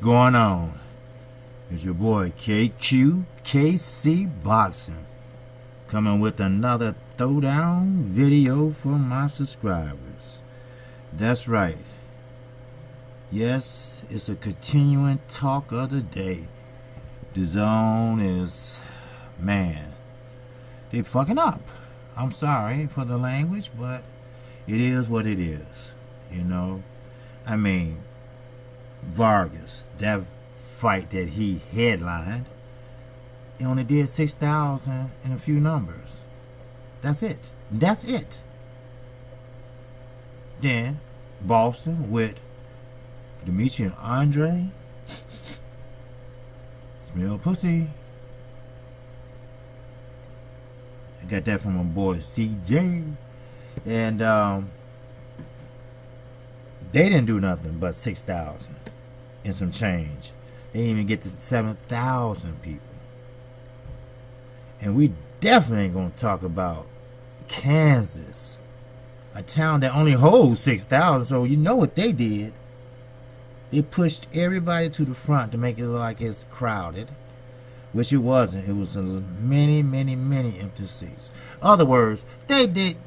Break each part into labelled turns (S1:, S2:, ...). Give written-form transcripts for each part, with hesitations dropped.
S1: going on? It's your boy KC Boxing, coming with another throwdown video for my subscribers. That's right. Yes, it's a continuing talk of the day. Dazn is, man, they fucking up. I'm sorry for the language, but it is what it is. You know, I mean, Vargas, that fight that he headlined, he only did 6,000 in a few numbers. That's it. Then Boston with Dimitri and Andre. Smell pussy. I got that from my boy CJ. And they didn't do nothing but 6,000 and some change. They didn't even get to 7,000 people. And we definitely ain't gonna talk about Kansas, a town that only holds 6,000. So you know what they did. They pushed everybody to the front to make it look like it's crowded, which it wasn't. It was many empty seats. Other words, look,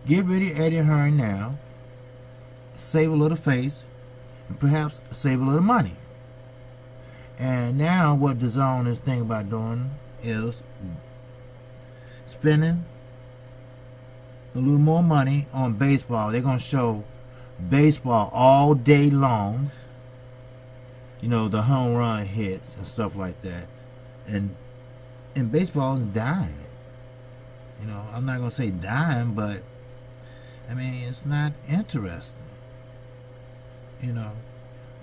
S1: get rid of Eddie Hearn now, save a little face, and perhaps save a little money. And now what Dazn is thinking about doing is spending a little more money on baseball. They're going to show baseball all day long. You know, the home run hits and stuff like that. And baseball is dying. You know, I'm not going to say dying, but I mean, it's not interesting. You know,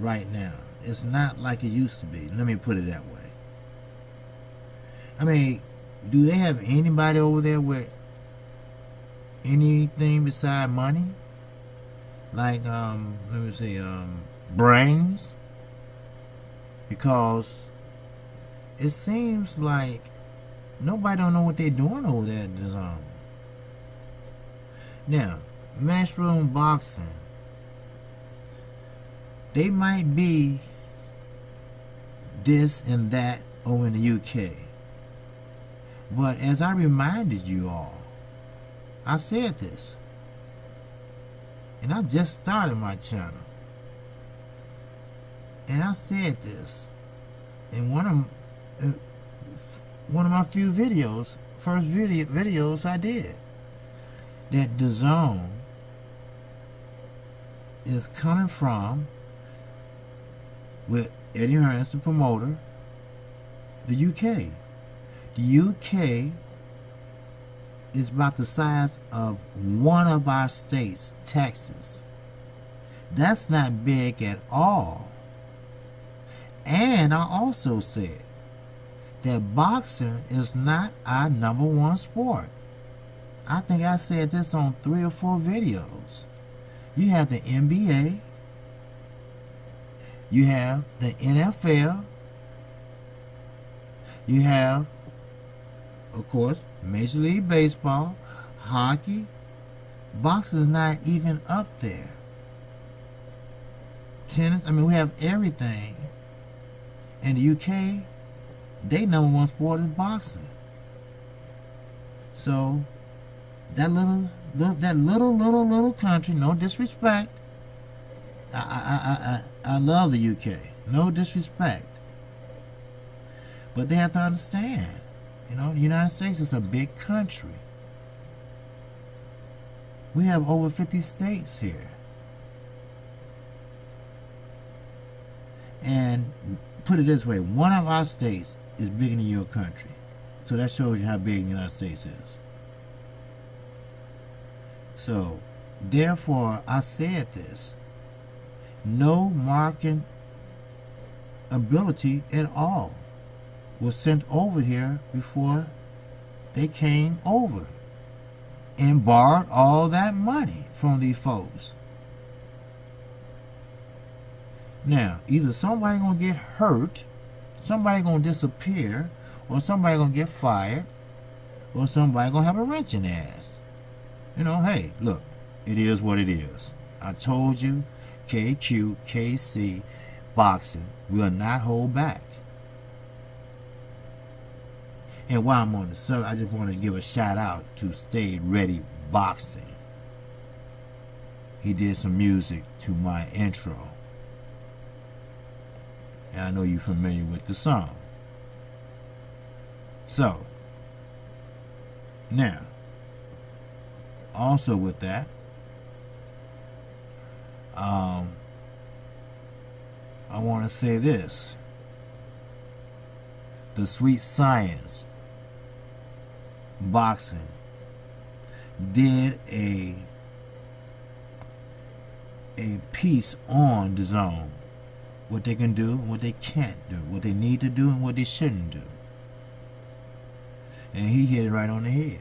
S1: right now. It's not like it used to be. Let me put it that way. I mean, do they have anybody over there with anything beside money? Like, let me see, brains? Because it seems like nobody don't know what they're doing over there at Dazn. Now, Matchroom Boxing, they might be this and that over in the UK. But as I reminded you all, I said this. And I just started my channel. And I said this in one of my few videos, first videos I did, that Dazn is coming from, with Eddie Hearn as the promoter, the UK. The UK is about the size of one of our states, Texas. That's not big at all. And I also said that boxing is not our #1 sport. I think I said this on 3 or 4 videos. You have the NBA, you have the NFL, you have, of course, Major League Baseball, hockey. Boxing is not even up there. Tennis, I mean, we have everything. In the UK, they #1 sport is boxing. So that little country, no disrespect. I love the UK. No disrespect. But they have to understand, you know, the United States is a big country. We have over 50 states here. And put it this way, one of our states is bigger than your country. So that shows you how big the United States is. So, therefore, I said this. No marketing ability at all was sent over here before they came over and borrowed all that money from these folks. Now, either somebody gonna get hurt, somebody gonna disappear, or somebody gonna get fired, or somebody gonna have a wrench in their ass. You know, hey, look, it is what it is. I told you, KQKC Boxing will not hold back. And while I'm on the subject, I just want to give a shout out to Stay Ready Boxing. He did some music to my intro. And I know you're familiar with the song. So, now, also with that, I want to say this. The Sweet Science Boxing did a piece on Dazn, what they can do and what they can't do, what they need to do and what they shouldn't do. And he hit it right on the head.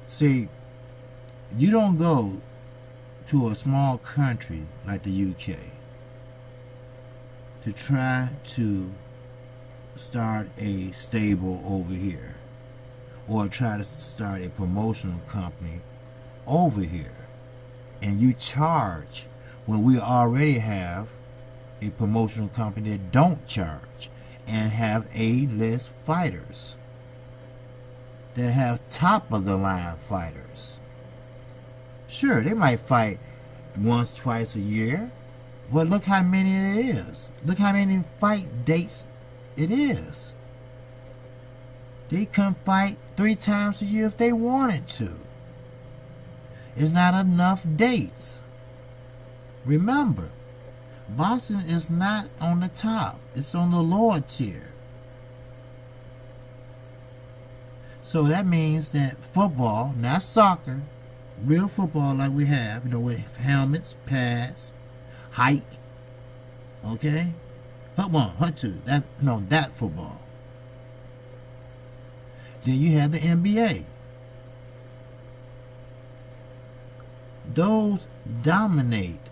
S1: See, you don't go to a small country like the UK to try to start a stable over here or try to start a promotional company over here, and you charge when we already have a promotional company that don't charge and have A-list fighters that have top of the line fighters. Sure, they might fight once, twice a year, but look how many it is. Look how many fight dates it is. They can fight 3 times a year if they wanted to. It's not enough dates. Remember, boxing is not on the top. It's on the lower tier. So that means that football, not soccer, real football like we have, with helmets, pads, height, okay? Hut 1, Hut 2, that football. Then you have the NBA. Those dominate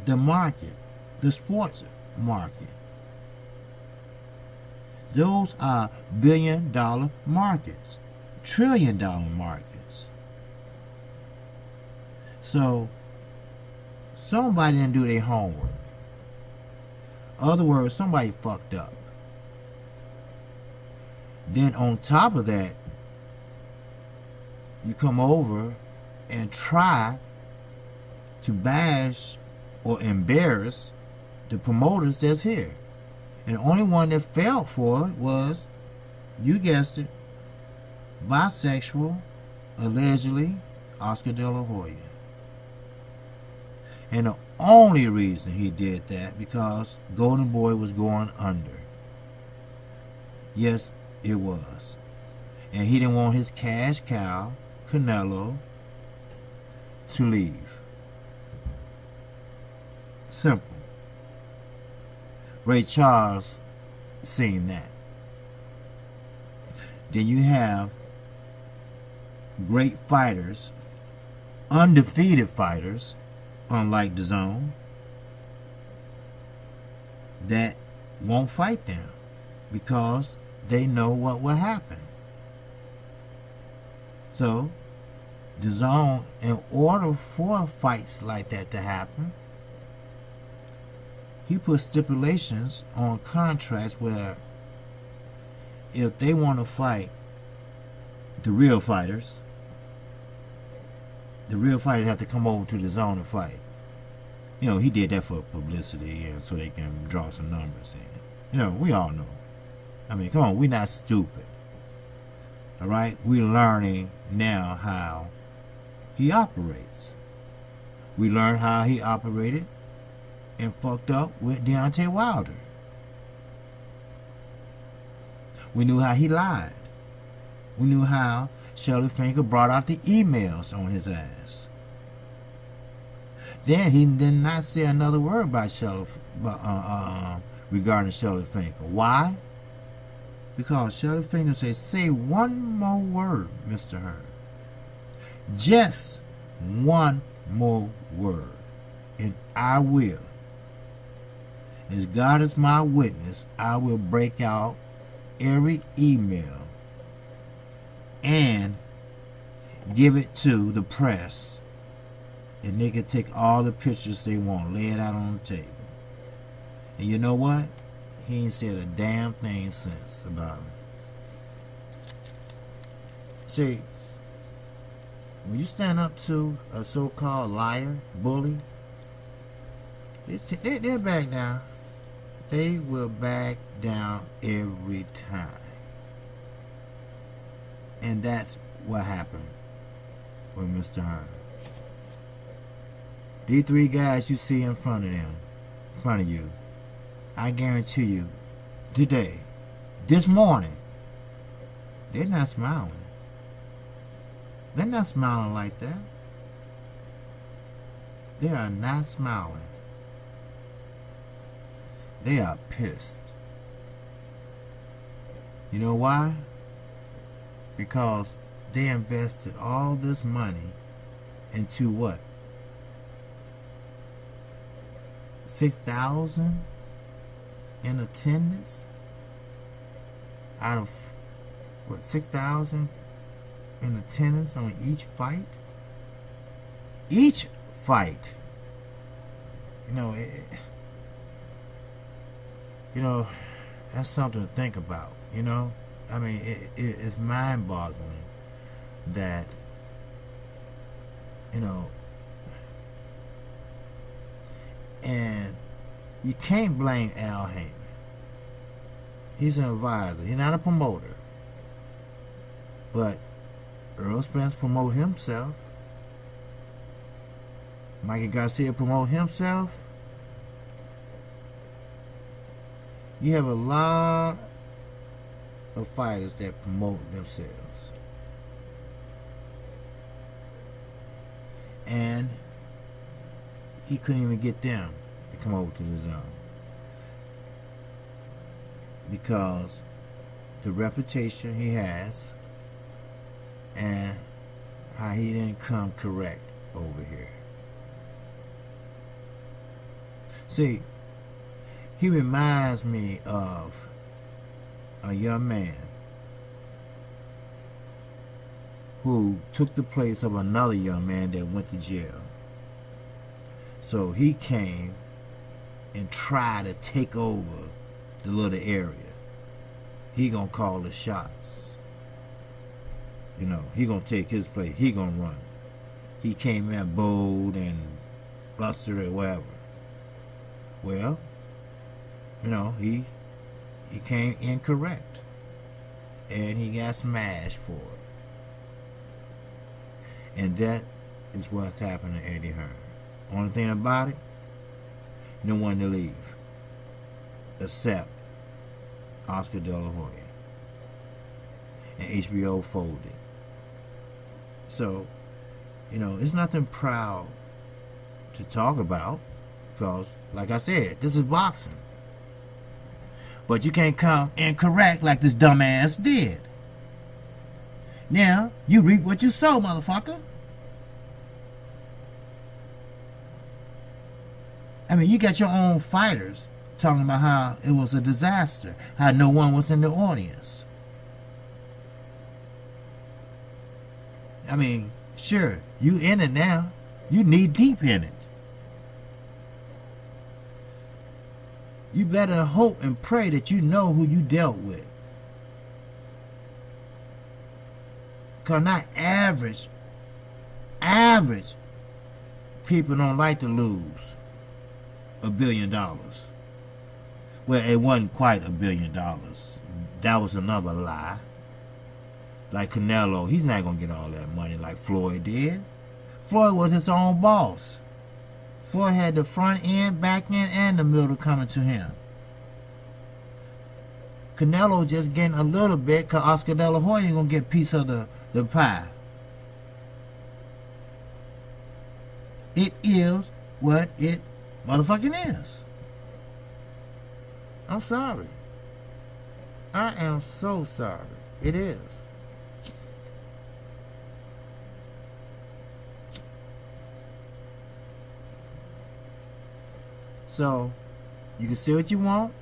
S1: the market, the sports market. Those are billion-dollar markets, trillion-dollar markets. So, somebody didn't do their homework. In other words, somebody fucked up. Then on top of that, you come over and try to bash or embarrass the promoters that's here. And the only one that fell for it was, you guessed it, bisexual, allegedly, Oscar De La Hoya. And the only reason he did that because Golden Boy was going under. Yes, it was. And he didn't want his cash cow, Canelo, to leave. Simple. Ray Charles seen that. Then you have great fighters, undefeated fighters, unlike Dazn, that won't fight them because they know what will happen. So, Dazn, in order for fights like that to happen, he put stipulations on contracts where if they want to fight the real fighters have to come over to the zone and fight. He did that for publicity and so they can draw some numbers in. We all know. I mean, come on, we're not stupid. All right? We're learning now how he operates. We learned how he operated and fucked up with Deontay Wilder. We knew how he lied. We knew how Shelly Finkel brought out the emails on his ass. Then he did not say another word about regarding Shelly Finkel. Why? Because Shelly Finkel said, say one more word, Mr. Hearn. Just one more word. And I will. As God is my witness, I will break out every email and give it to the press and they can take all the pictures they want, lay it out on the table. And you know what? He ain't said a damn thing since about him. See, when you stand up to a so-called liar, bully, they'll back down. They will back down every time. And that's what happened with Mr. Hearn. These three guys you see in front of you, I guarantee you, today, this morning, they're not smiling. They're not smiling like that. They are not smiling. They are pissed. You know why? Because they invested all this money into what? 6,000 in attendance out of what, 6,000 in attendance on each fight? Each fight. That's something to think about, I mean, it's mind-boggling that, and you can't blame Al Heyman. He's an advisor. He's not a promoter. But Earl Spence promote himself. Mikey Garcia promote himself. You have a lot of fighters that promote themselves. And he couldn't even get them to come over to the zone. Because the reputation he has and how he didn't come correct over here. See, he reminds me of a young man who took the place of another young man that went to jail. So he came and tried to take over the little area. He gonna call the shots. He gonna take his place. He gonna run it. He came in bold and blustered or whatever. Well, he came incorrect. And he got smashed for it. And that is what's happened to Eddie Hearn. Only thing about it, no one to leave. Except Oscar De La Hoya. And HBO folded. So, it's nothing proud to talk about. Because, like I said, this is boxing. But you can't come incorrect like this dumbass did. Now, you reap what you sow, motherfucker. I mean, you got your own fighters talking about how it was a disaster, how no one was in the audience. I mean, sure, you in it now. You knee deep in it. You better hope and pray that you know who you dealt with. Because not average people don't like to lose $1 billion. Well, it wasn't quite $1 billion. That was another lie. Like Canelo, he's not going to get all that money like Floyd did. Floyd was his own boss. Floyd had the front end, back end, and the middle coming to him. Canelo just getting a little bit because Oscar De La Hoya ain't going to get a piece of the pie. It is what it motherfucking is. I'm sorry. I am so sorry. It is. So, you can say what you want.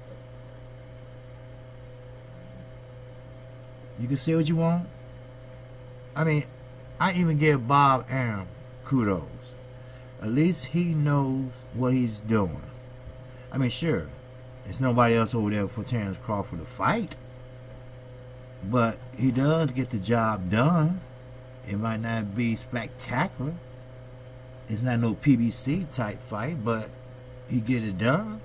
S1: You can say what you want. I mean, I even give Bob Arum kudos. At least he knows what he's doing. I mean, sure, there's nobody else over there for Terrence Crawford to fight, but he does get the job done. It might not be spectacular. It's not no PBC type fight, but he get it done.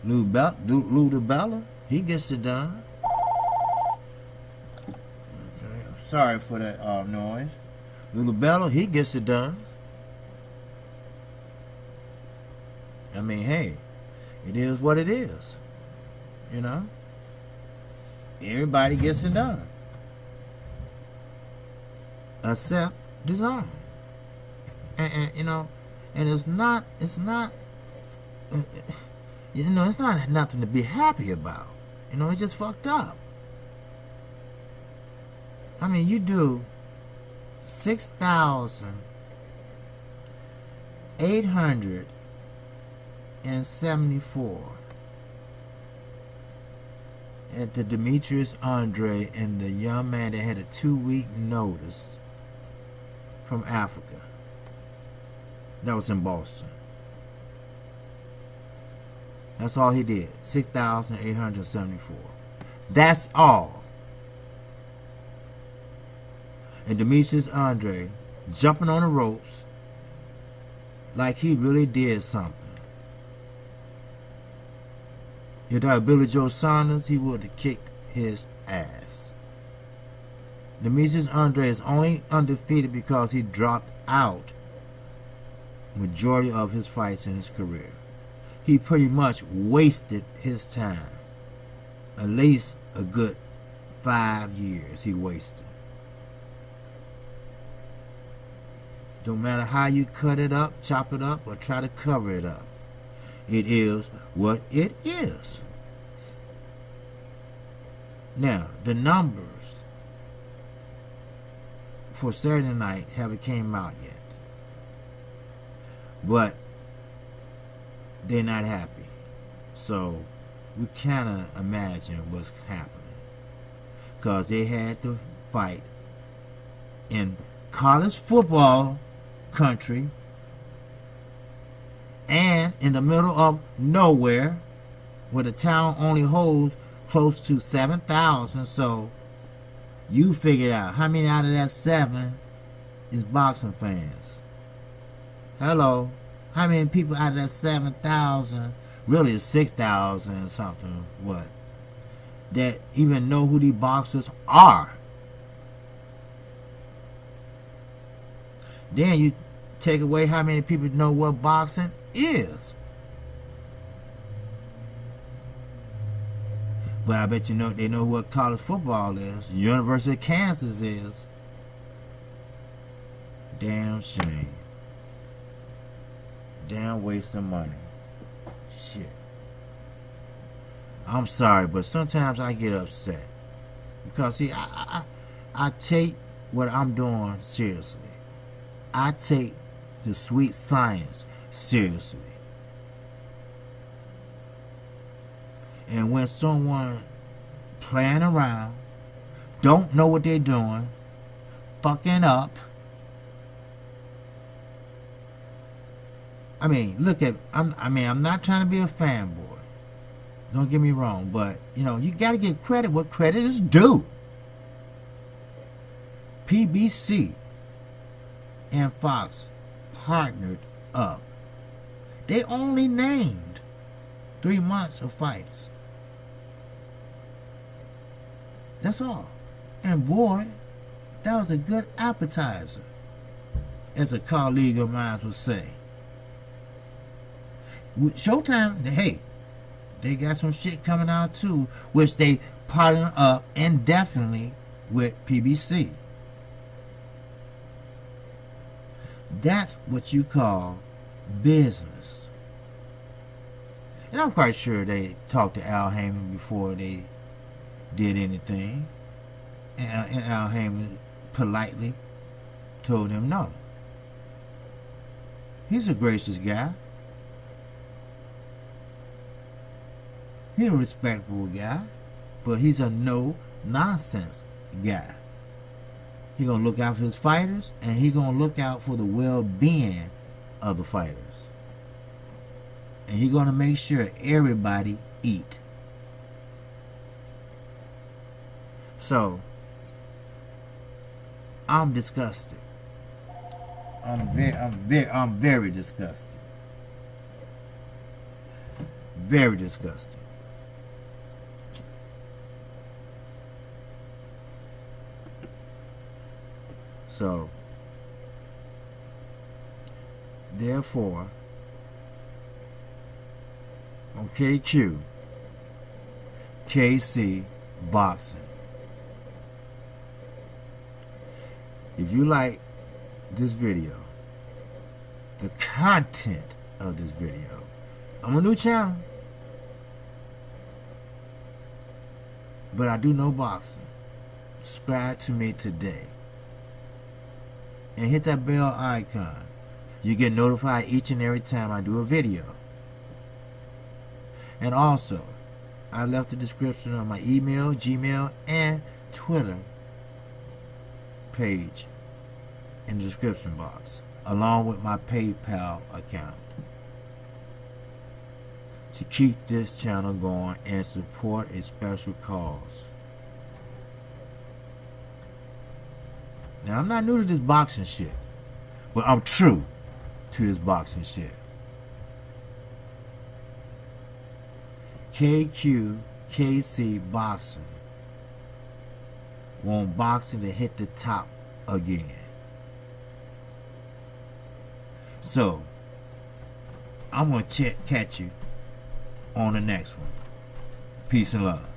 S1: Lou DiBella, he gets it done. Okay, I'm sorry for that noise. Lou DiBella, he gets it done. I mean, hey, it is what it is. You know? Everybody gets it done. Except Dazn. And you know, and it's not you know, it's not nothing to be happy about. You know, it's just fucked up. I mean, you do 6,874 at the Demetrius Andre and the young man that had a 2-week notice from Africa. That was in Boston. That's all he did. 6,874. That's all. And Demetrius Andre jumping on the ropes like he really did something. If that was Billy Joe Saunders, he would have kicked his ass. Demetrius Andre is only undefeated because he dropped out majority of his fights in his career. He pretty much wasted his time. At least a good 5 years he wasted. Don't matter how you cut it up, chop it up, or try to cover it up. It is what it is. Now, the numbers for Saturday night haven't came out yet. But they're not happy. So we kind of imagine what's happening. Because they had to fight in college football country and in the middle of nowhere where the town only holds close to 7,000. So you figured out how many out of that 7 is boxing fans. Hello. How many people out of that 7,000, really it's 6,000 something, what, that even know who these boxers are? Then you take away how many people know what boxing is. But I bet you know they know what college football is. University of Kansas is. Damn shame. Damn waste of money. Shit. I'm sorry, but sometimes I get upset. Because, see, I take what I'm doing seriously. I take the sweet science seriously. And when someone playing around, don't know what they're doing, fucking up, I mean, look at, I'm not trying to be a fanboy. Don't get me wrong, but, you know, you got to give credit what credit is due. PBC and Fox partnered up. They only named 3 months of fights. That's all. And boy, that was a good appetizer, as a colleague of mine would say. With Showtime, hey, they got some shit coming out too, which they partner up indefinitely with PBC. That's what you call business. And I'm quite sure they talked to Al Heyman before they did anything. And Al Heyman politely told him no. He's a gracious guy. He's a respectable guy, but he's a no-nonsense guy. He's going to look out for his fighters, and he's going to look out for the well-being other fighters. And he's going to make sure everybody eat. So, I'm disgusted. I'm very disgusted. Very disgusted. So, therefore, on KQ, KC Boxing. If you like this video, the content of this video, I'm a new channel, but I do know boxing. Subscribe to me today. And hit that bell icon. You get notified each and every time I do a video. And also, I left the description on my email, Gmail, and Twitter page in the description box, along with my PayPal account, to keep this channel going and support a special cause. Now, I'm not new to this boxing shit, but I'm true to this boxing shit. KC Boxing want boxing to hit the top again. So, I'm going to catch you on the next one. Peace and love.